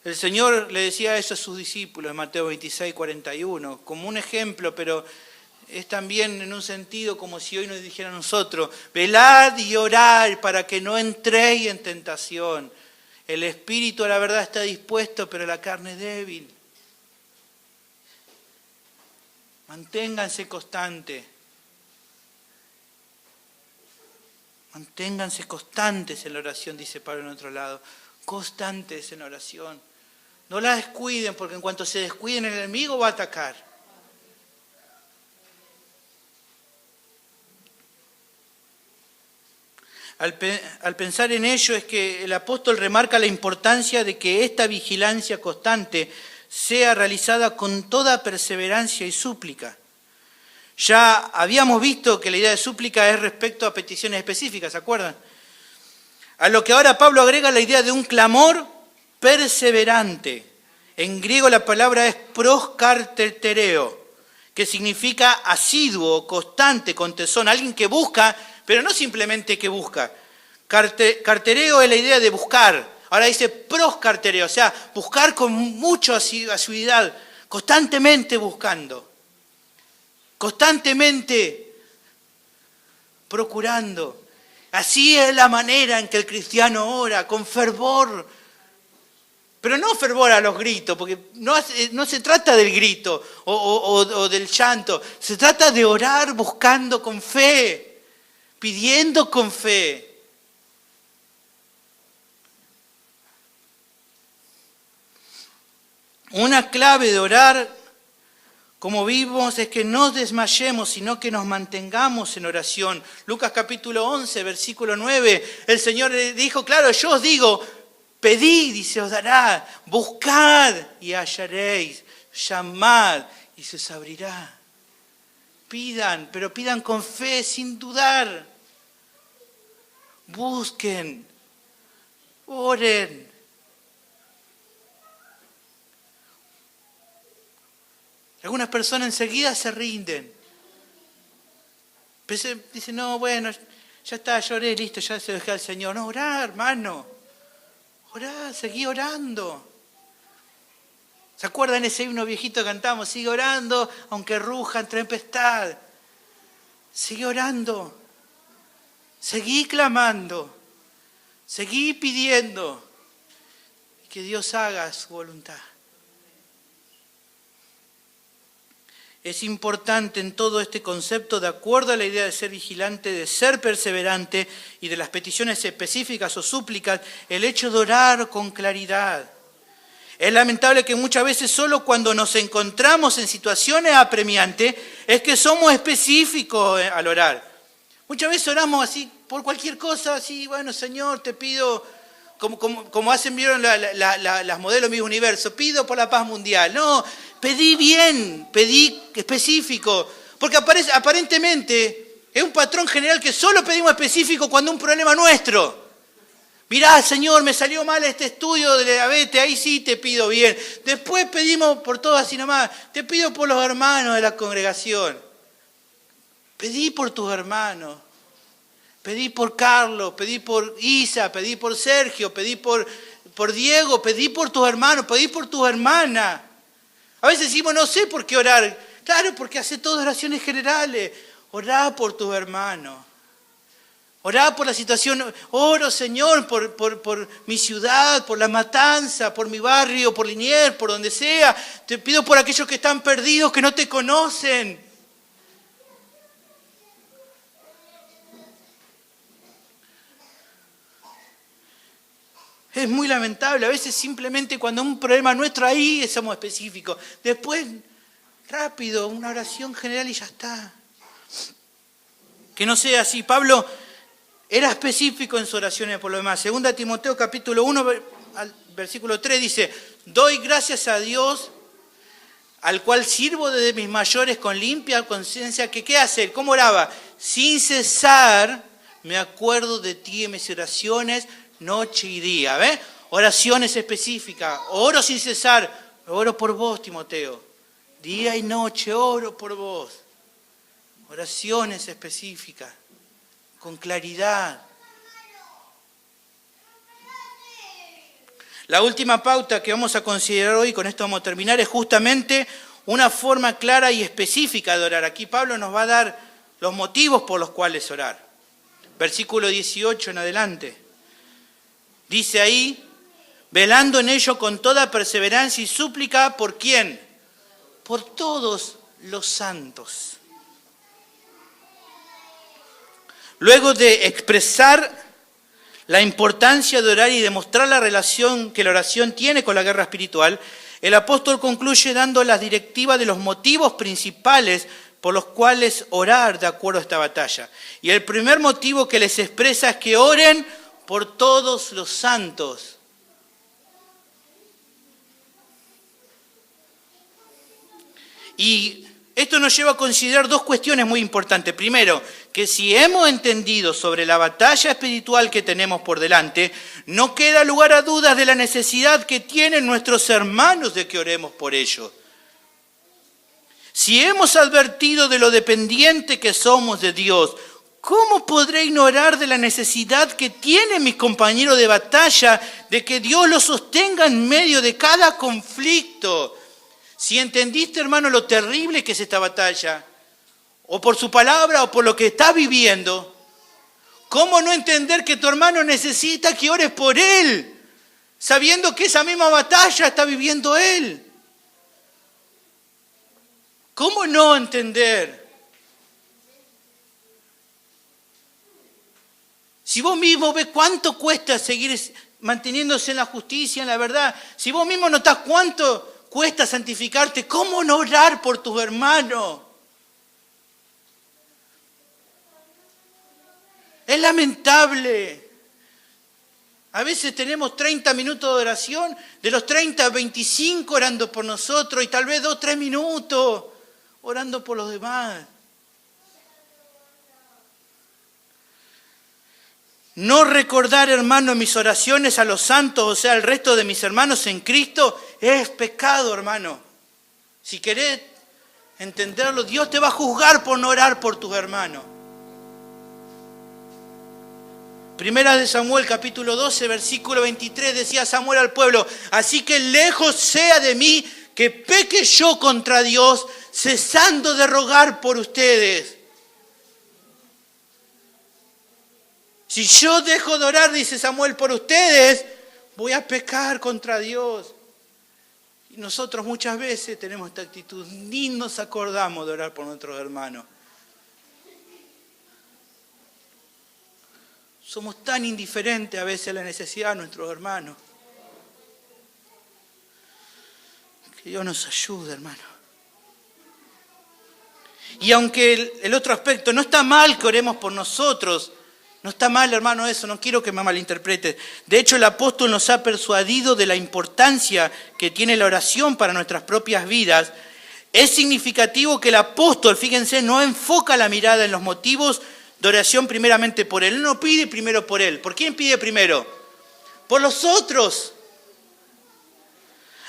El Señor le decía eso a sus discípulos en Mateo 26, 41, como un ejemplo, pero es también en un sentido como si hoy nos dijera a nosotros, velad y orad para que no entréis en tentación. El espíritu a la verdad está dispuesto, pero la carne es débil. Manténganse constantes. Manténganse constantes en la oración, dice Pablo en otro lado. Constantes en la oración. No la descuiden, porque en cuanto se descuiden el enemigo va a atacar. Al pensar en ello es que el apóstol remarca la importancia de que esta vigilancia constante sea realizada con toda perseverancia y súplica. Ya habíamos visto que la idea de súplica es respecto a peticiones específicas, ¿se acuerdan? A lo que ahora Pablo agrega la idea de un clamor perseverante. En griego la palabra es proskartereo, que significa asiduo, constante, con tesón, alguien que busca, pero no simplemente que busca. Cartereo es la idea de buscar. Ahora dice proscartereo, o sea, buscar con mucha asiduidad, constantemente buscando. Constantemente procurando. Así es la manera en que el cristiano ora, con fervor. Pero no fervor a los gritos, porque no se trata del grito o del llanto. Se trata de orar buscando con fe, pidiendo con fe. Una clave de orar, como vimos, es que no desmayemos, sino que nos mantengamos en oración. Lucas capítulo 11, versículo 9, el Señor dijo, claro, yo os digo, Pedid y se os dará, buscad y hallaréis, llamad y se os abrirá. Pidan, pero pidan con fe, sin dudar. Busquen, oren. Algunas personas enseguida se rinden. Dicen, no, bueno, ya está, lloré, listo, ya se lo dejé al Señor. No, orá, hermano. Orá, seguí orando. ¿Se acuerdan ese himno viejito que cantamos? Sigue orando, aunque ruja en tempestad. Sigue orando. Seguí clamando. Seguí pidiendo. Que Dios haga su voluntad. Es importante en todo este concepto, de acuerdo a la idea de ser vigilante, de ser perseverante y de las peticiones específicas o súplicas, el hecho de orar con claridad. Es lamentable que muchas veces solo cuando nos encontramos en situaciones apremiantes es que somos específicos al orar. Muchas veces oramos así por cualquier cosa, así, bueno, Señor, te pido, como hacen, vieron las modelos Miss Universo, pido por la paz mundial. No, pedí bien, pedí específico, porque aparentemente es un patrón general que solo pedimos específico cuando es un problema nuestro. Mirá, Señor, me salió mal este estudio de la diabetes, ahí sí te pido bien. Después pedimos por todo así nomás, te pido por los hermanos de la congregación. Pedí por tus hermanos, pedí por Carlos, pedí por Isa, pedí por Sergio, pedí por Diego, pedí por tus hermanos, pedí por tus hermanas. A veces decimos, no sé por qué orar. Claro, porque hace todas oraciones generales. Orá por tus hermanos. Orá por la situación. Oro, Señor, por mi ciudad, por La Matanza, por mi barrio, por Liniers, por donde sea. Te pido por aquellos que están perdidos, que no te conocen. Es muy lamentable, a veces simplemente cuando un problema nuestro ahí somos específicos. Después, rápido, una oración general y ya está. Que no sea así. Pablo era específico en sus oraciones por lo demás. 2 Timoteo capítulo 1, versículo 3 dice, doy gracias a Dios, al cual sirvo desde mis mayores con limpia conciencia. Que ¿qué hace? ¿Cómo oraba? Sin cesar me acuerdo de ti en mis oraciones, noche y día, ¿ves? Oraciones específicas. Oro sin cesar. Oro por vos, Timoteo. Día y noche oro por vos. Oraciones específicas. Con claridad. La última pauta que vamos a considerar hoy, con esto vamos a terminar, es justamente una forma clara y específica de orar. Aquí Pablo nos va a dar los motivos por los cuales orar. Versículo 18 en adelante. Dice ahí, velando en ello con toda perseverancia y súplica, ¿por quién? Por todos los santos. Luego de expresar la importancia de orar y demostrar la relación que la oración tiene con la guerra espiritual, el apóstol concluye dando las directivas de los motivos principales por los cuales orar de acuerdo a esta batalla. Y el primer motivo que les expresa es que oren por todos los santos. Y esto nos lleva a considerar dos cuestiones muy importantes. Primero, que si hemos entendido sobre la batalla espiritual que tenemos por delante, no queda lugar a dudas de la necesidad que tienen nuestros hermanos de que oremos por ellos. Si hemos advertido de lo dependiente que somos de Dios, ¿cómo podré ignorar de la necesidad que tienen mis compañeros de batalla de que Dios los sostenga en medio de cada conflicto? Si entendiste, hermano, lo terrible que es esta batalla, o por su palabra o por lo que estás viviendo, ¿cómo no entender que tu hermano necesita que ores por él, sabiendo que esa misma batalla está viviendo él? ¿Cómo no entender? Si vos mismo ves cuánto cuesta seguir manteniéndose en la justicia, en la verdad, si vos mismo notás cuánto cuesta santificarte, ¿cómo no orar por tus hermanos? Es lamentable A veces tenemos 30 minutos de oración, de los 30, 25 orando por nosotros y tal vez 2, 3 minutos orando por los demás. No recordar, hermano, en mis oraciones a los santos, o sea, al resto de mis hermanos en Cristo, es pecado, hermano. Si querés entenderlo, Dios te va a juzgar por no orar por tus hermanos. Primera de Samuel, capítulo 12, versículo 23, decía Samuel al pueblo: así que lejos sea de mí que peque yo contra Dios, cesando de rogar por ustedes. Si yo dejo de orar, dice Samuel, por ustedes, voy a pecar contra Dios. Y nosotros muchas veces tenemos esta actitud, ni nos acordamos de orar por nuestros hermanos. Somos tan indiferentes a veces a la necesidad de nuestros hermanos. Que Dios nos ayude, hermano. Y aunque el otro aspecto, no está mal que oremos por nosotros, no está mal, hermano, eso, no quiero que me malinterprete. De hecho, el apóstol nos ha persuadido de la importancia que tiene la oración para nuestras propias vidas. Es significativo que el apóstol, fíjense, no enfoca la mirada en los motivos de oración primeramente por él. Él no pide primero por él. ¿Por quién pide primero? Por los otros.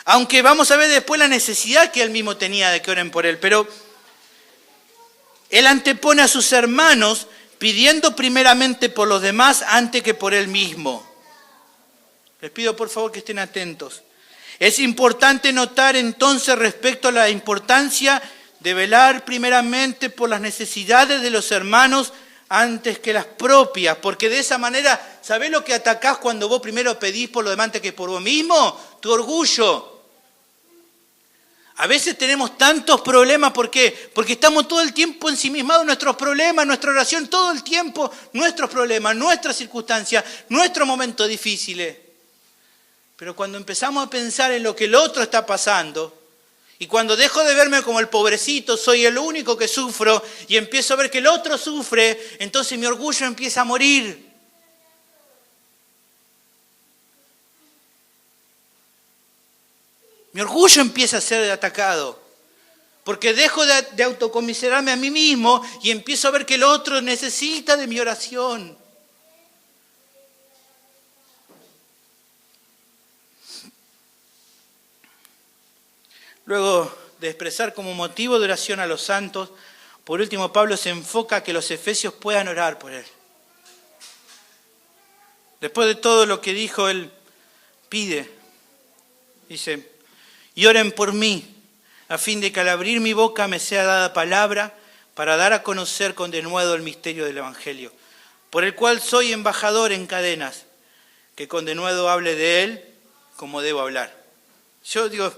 Aunque vamos a ver después la necesidad que él mismo tenía de que oren por él. Pero él antepone a sus hermanos pidiendo primeramente por los demás antes que por él mismo. Les pido por favor que estén atentos. Es importante notar entonces respecto a la importancia de velar primeramente por las necesidades de los hermanos antes que las propias, porque de esa manera, ¿sabés lo que atacás cuando vos primero pedís por los demás antes que por vos mismo? Tu orgullo. A veces tenemos tantos problemas, ¿por qué? Porque estamos todo el tiempo ensimismados en nuestros problemas, nuestra oración, todo el tiempo, nuestros problemas, nuestras circunstancias, nuestros momentos difíciles. Pero cuando empezamos a pensar en lo que el otro está pasando, y cuando dejo de verme como el pobrecito, soy el único que sufro, y empiezo a ver que el otro sufre, entonces mi orgullo empieza a morir. Mi orgullo empieza a ser atacado, porque dejo de autocomiserarme a mí mismo y empiezo a ver que el otro necesita de mi oración. Luego de expresar como motivo de oración a los santos, por último Pablo se enfoca a que los efesios puedan orar por él. Después de todo lo que dijo, él pide, dice: y oren por mí, a fin de que al abrir mi boca me sea dada palabra para dar a conocer con denuedo el misterio del Evangelio, por el cual soy embajador en cadenas, que con denuedo hable de él como debo hablar. Yo digo,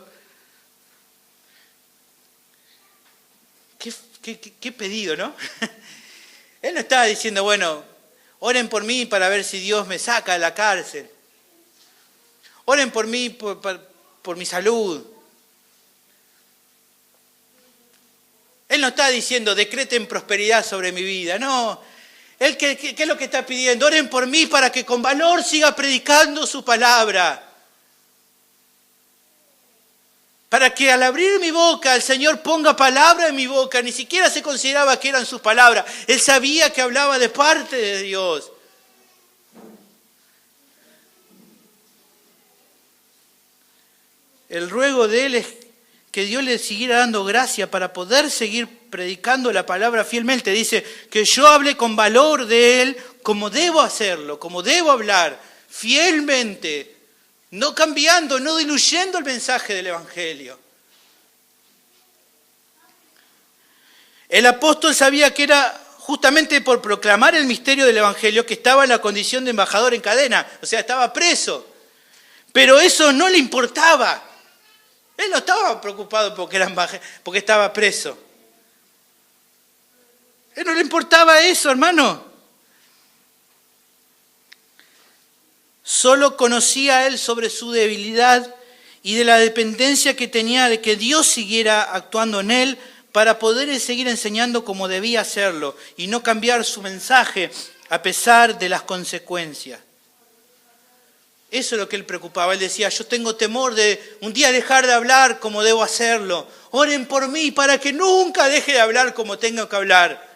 qué pedido, ¿no? Él no estaba diciendo, bueno, oren por mí para ver si Dios me saca de la cárcel. Oren por mí por mi salud. Él no está diciendo, decreten prosperidad sobre mi vida. No. Él, ¿qué es lo que está pidiendo? Oren por mí para que con valor siga predicando su palabra. Para que al abrir mi boca el Señor ponga palabra en mi boca. Ni siquiera se consideraba que eran sus palabras. Él sabía que hablaba de parte de Dios. El ruego de él es que Dios le siguiera dando gracia para poder seguir predicando la palabra fielmente. Dice que yo hable con valor de él como debo hacerlo, como debo hablar, fielmente. No cambiando, no diluyendo el mensaje del Evangelio. El apóstol sabía que era justamente por proclamar el misterio del Evangelio que estaba en la condición de embajador en cadena, o sea, estaba preso. Pero eso no le importaba. Él no estaba preocupado porque estaba preso. A él no le importaba eso, hermano. Solo conocía él sobre su debilidad y de la dependencia que tenía de que Dios siguiera actuando en él para poder seguir enseñando como debía hacerlo y no cambiar su mensaje a pesar de las consecuencias. Eso es lo que él preocupaba. Él decía, yo tengo temor de un día dejar de hablar como debo hacerlo. Oren por mí para que nunca deje de hablar como tengo que hablar.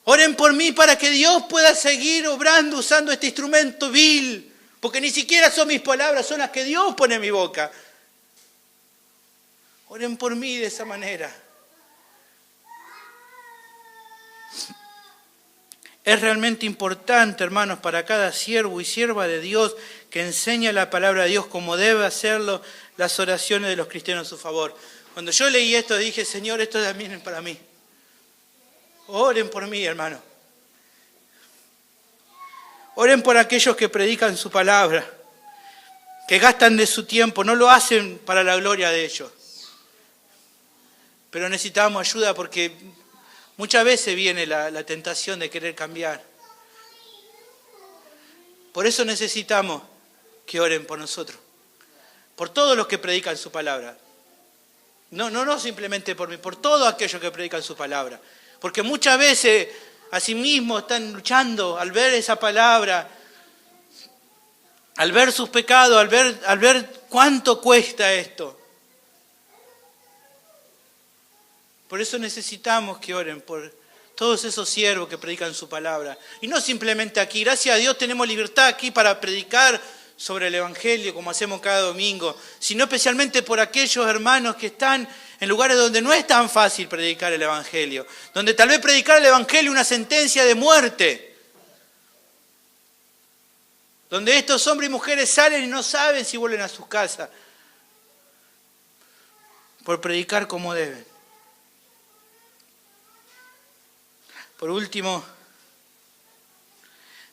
Oren por mí para que Dios pueda seguir obrando usando este instrumento vil. Porque ni siquiera son mis palabras, son las que Dios pone en mi boca. Oren por mí de esa manera. Es realmente importante, hermanos, para cada siervo y sierva de Dios que enseña la palabra de Dios como debe hacerlo las oraciones de los cristianos a su favor. Cuando yo leí esto dije, Señor, esto también es para mí. Oren por mí, hermano. Oren por aquellos que predican su palabra, que gastan de su tiempo, no lo hacen para la gloria de ellos. Pero necesitamos ayuda porque muchas veces viene la tentación de querer cambiar. Por eso necesitamos que oren por nosotros, por todos los que predican su palabra. No simplemente por mí, por todos aquellos que predican su palabra. Porque muchas veces a sí mismos están luchando al ver esa palabra, al ver sus pecados, al ver cuánto cuesta esto. Por eso necesitamos que oren por todos esos siervos que predican su palabra. Y no simplemente aquí. Gracias a Dios tenemos libertad aquí para predicar sobre el Evangelio como hacemos cada domingo, sino especialmente por aquellos hermanos que están en lugares donde no es tan fácil predicar el Evangelio, donde tal vez predicar el Evangelio es una sentencia de muerte, donde estos hombres y mujeres salen y no saben si vuelven a sus casas por predicar como deben. Por último,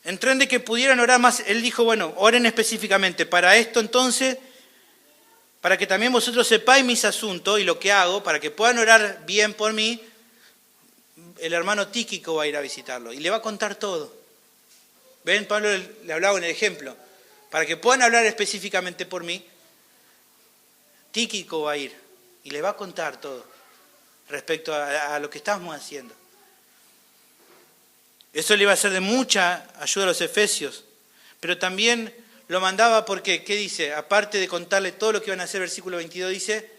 en tren de que pudieran orar más, él dijo, bueno, oren específicamente. Para esto entonces, para que también vosotros sepáis mis asuntos y lo que hago, para que puedan orar bien por mí, el hermano Tíquico va a ir a visitarlo y le va a contar todo. ¿Ven? Pablo le hablaba en el ejemplo. Para que puedan hablar específicamente por mí, Tíquico va a ir y le va a contar todo respecto a lo que estamos haciendo. Eso le iba a ser de mucha ayuda a los efesios, pero también lo mandaba porque, ¿qué dice? Aparte de contarle todo lo que iban a hacer, versículo 22 dice,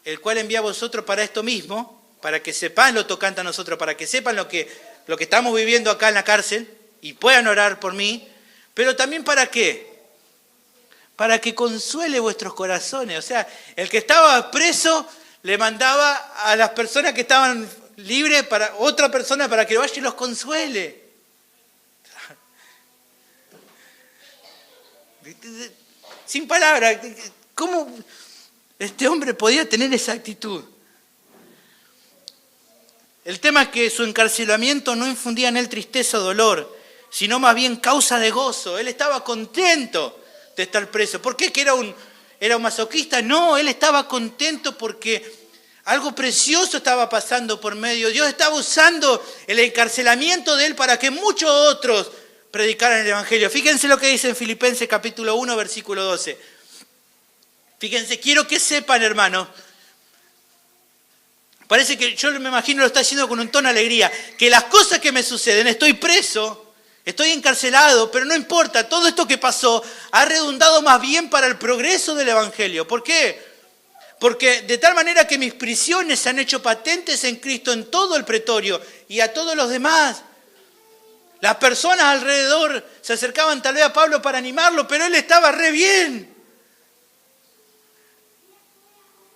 el cual envía a vosotros para esto mismo, para que sepan lo tocante a nosotros, para que sepan lo que estamos viviendo acá en la cárcel y puedan orar por mí, pero también ¿para qué? Para que consuele vuestros corazones. O sea, el que estaba preso le mandaba a las personas que estaban libres para otra persona para que vaya y los consuele. Sin palabras, ¿cómo este hombre podía tener esa actitud? El tema es que su encarcelamiento no infundía en él tristeza o dolor, sino más bien causa de gozo. Él estaba contento de estar preso. ¿Por qué? ¿Que era un masoquista? No, él estaba contento porque algo precioso estaba pasando por medio. Dios estaba usando el encarcelamiento de él para que muchos otros predicaran el Evangelio. Fíjense lo que dice en Filipenses capítulo 1, versículo 12. Fíjense, quiero que sepan, hermanos, parece que yo me imagino lo está haciendo con un tono de alegría, que las cosas que me suceden, estoy preso, estoy encarcelado, pero no importa, todo esto que pasó ha redundado más bien para el progreso del Evangelio. ¿Por qué? Porque de tal manera que mis prisiones se han hecho patentes en Cristo en todo el pretorio y a todos los demás. Las personas alrededor se acercaban tal vez a Pablo para animarlo, pero él estaba re bien.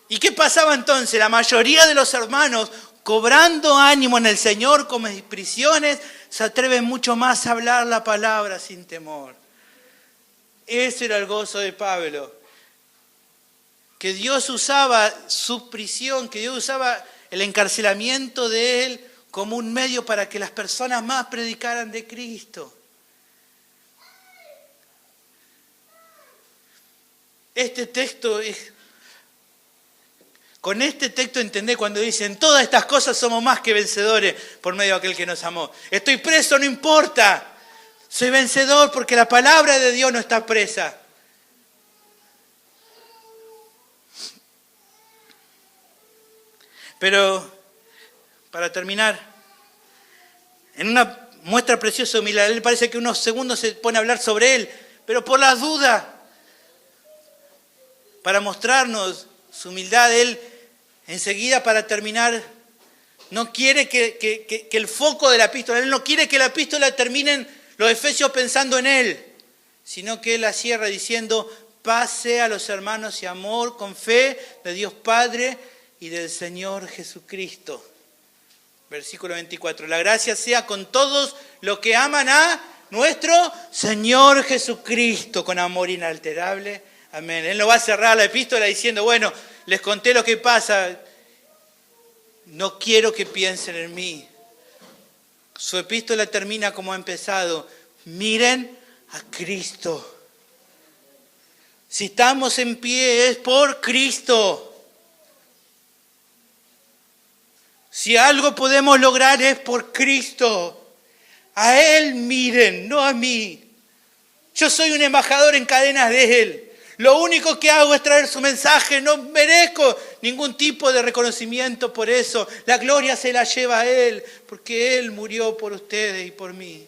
¿Y qué pasaba entonces? La mayoría de los hermanos, cobrando ánimo en el Señor con mis prisiones, se atreven mucho más a hablar la palabra sin temor. Ese era el gozo de Pablo. Que Dios usaba su prisión, que Dios usaba el encarcelamiento de él como un medio para que las personas más predicaran de Cristo. Con este texto entendé cuando dicen, todas estas cosas somos más que vencedores por medio de aquel que nos amó. Estoy preso, no importa. Soy vencedor porque la palabra de Dios no está presa. Pero, para terminar, en una muestra preciosa de humildad, él parece que unos segundos se pone a hablar sobre él, pero por las dudas, para mostrarnos su humildad, Él enseguida, para terminar, no quiere que el foco de la epístola, Él no quiere que la epístola terminen los efesios pensando en Él, sino que Él la cierra diciendo: paz sea a los hermanos y amor con fe de Dios Padre y del Señor Jesucristo. Versículo 24. La gracia sea con todos los que aman a nuestro Señor Jesucristo con amor inalterable. Amén. Él no va a cerrar la epístola diciendo: bueno, les conté lo que pasa, no quiero que piensen en mí. Su epístola termina como ha empezado: miren a Cristo. Si estamos en pie es por Cristo. Si algo podemos lograr es por Cristo. A Él miren, no a mí. Yo soy un embajador en cadenas de Él. Lo único que hago es traer su mensaje. No merezco ningún tipo de reconocimiento por eso. La gloria se la lleva a Él, porque Él murió por ustedes y por mí.